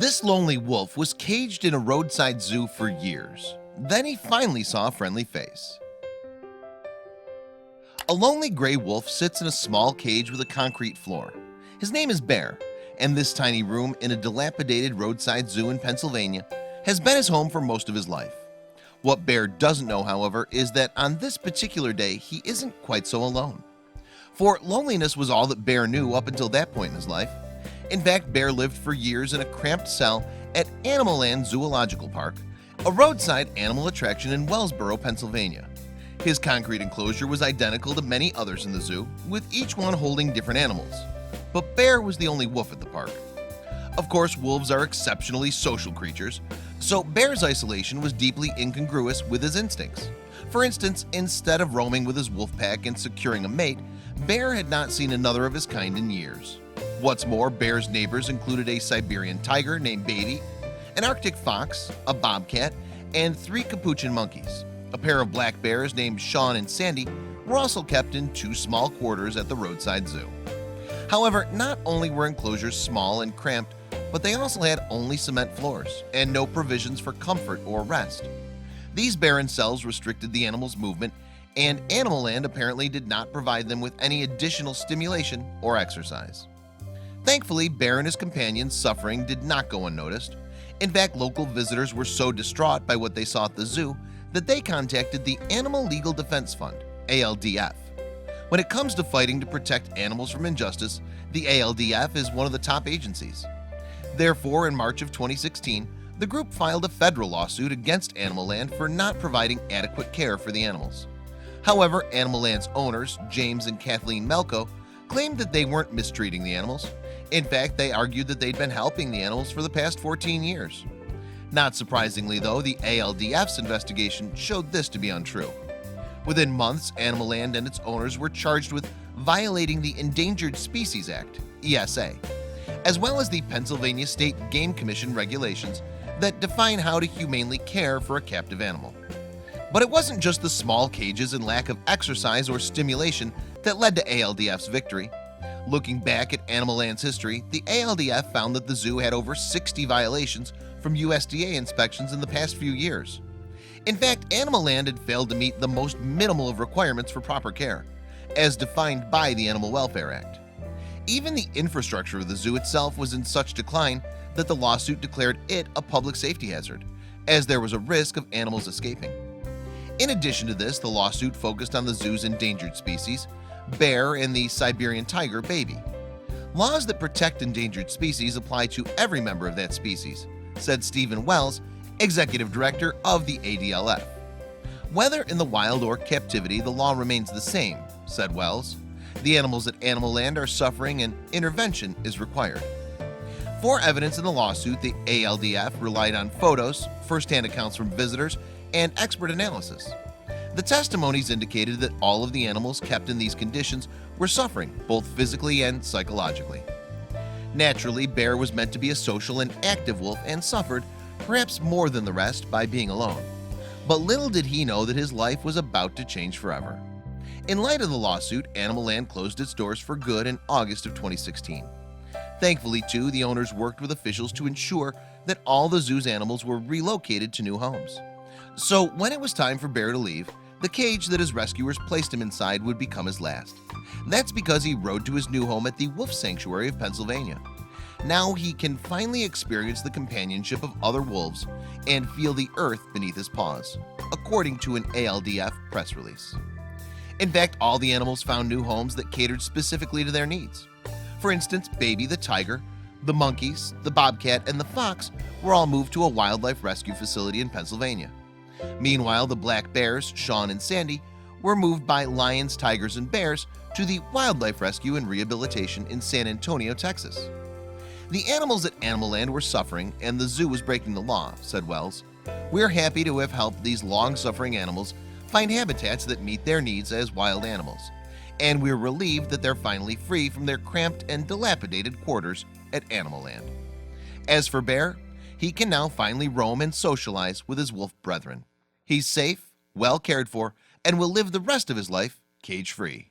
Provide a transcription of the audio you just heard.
This lonely wolf was caged in a roadside zoo for years. Then he finally saw a friendly face. A lonely gray wolf sits in a small cage with a concrete floor. His name is Bear, and this tiny room in a dilapidated roadside zoo in Pennsylvania has been his home for most of his life. What Bear doesn't know, however, is that on this particular day he isn't quite so alone. For loneliness was all that Bear knew up until that point in his life. In fact, Bear lived for years in a cramped cell at Animal Land Zoological Park, a roadside animal attraction in Wellsboro, Pennsylvania. His concrete enclosure was identical to many others in the zoo, with each one holding different animals. But Bear was the only wolf at the park. Of course, wolves are exceptionally social creatures, so Bear's isolation was deeply incongruous with his instincts. For instance, instead of roaming with his wolf pack and securing a mate, Bear had not seen another of his kind in years. What's more, Bear's neighbors included a Siberian tiger named Baby, an Arctic fox, a bobcat, and 3 capuchin monkeys. A pair of black bears named Sean and Sandy were also kept in 2 small quarters at the roadside zoo. However, not only were enclosures small and cramped, but they also had only cement floors and no provisions for comfort or rest. These barren cells restricted the animals' movement, and Animal Land apparently did not provide them with any additional stimulation or exercise. Thankfully, Bear and his companions' suffering did not go unnoticed. In fact, local visitors were so distraught by what they saw at the zoo that they contacted the Animal Legal Defense Fund, ALDF. When it comes to fighting to protect animals from injustice, the ALDF is one of the top agencies. Therefore, in March of 2016, the group filed a federal lawsuit against Animal Land for not providing adequate care for the animals. However, Animal Land's owners, James and Kathleen Melko, claimed that they weren't mistreating the animals. In fact, they argued that they'd been helping the animals for the past 14 years. Not surprisingly, though, the ALDF's investigation showed this to be untrue. Within months, Animal Land and its owners were charged with violating the Endangered Species Act, ESA, as well as the Pennsylvania State Game Commission regulations that define how to humanely care for a captive animal. But it wasn't just the small cages and lack of exercise or stimulation that led to ALDF's victory. Looking back at Animal Land's history, the ALDF found that the zoo had over 60 violations from USDA inspections in the past few years. In fact, Animal Land had failed to meet the most minimal of requirements for proper care, as defined by the Animal Welfare Act. Even the infrastructure of the zoo itself was in such decline that the lawsuit declared it a public safety hazard, as there was a risk of animals escaping. In addition to this, the lawsuit focused on the zoo's endangered species, Bear and the Siberian tiger, Baby. Laws that protect endangered species apply to every member of that species, said Stephen Wells, executive director of the ADLF. Whether in the wild or captivity, the law remains the same, said Wells. The animals at Animal Land are suffering and intervention is required. For evidence in the lawsuit, the ALDF relied on photos, first-hand accounts from visitors, and expert analysis. The testimonies indicated that all of the animals kept in these conditions were suffering, both physically and psychologically. Naturally, Bear was meant to be a social and active wolf and suffered, perhaps more than the rest, by being alone. But little did he know that his life was about to change forever. In light of the lawsuit, Animal Land closed its doors for good in August of 2016. Thankfully, too, the owners worked with officials to ensure that all the zoo's animals were relocated to new homes. So when it was time for Bear to leave, the cage that his rescuers placed him inside would become his last. That's because he rode to his new home at the Wolf Sanctuary of Pennsylvania. Now he can finally experience the companionship of other wolves and feel the earth beneath his paws, according to an ALDF press release. In fact, all the animals found new homes that catered specifically to their needs. For instance, Baby the tiger, the monkeys, the bobcat, and the fox were all moved to a wildlife rescue facility in Pennsylvania. Meanwhile, the black bears, Sean and Sandy, were moved by lions, tigers, and bears to the Wildlife Rescue and Rehabilitation in San Antonio, Texas. The animals at Animal Land were suffering and the zoo was breaking the law, said Wells. We're happy to have helped these long-suffering animals find habitats that meet their needs as wild animals, and we're relieved that they're finally free from their cramped and dilapidated quarters at Animal Land. As for Bear, he can now finally roam and socialize with his wolf brethren. He's safe, well cared for, and will live the rest of his life cage-free.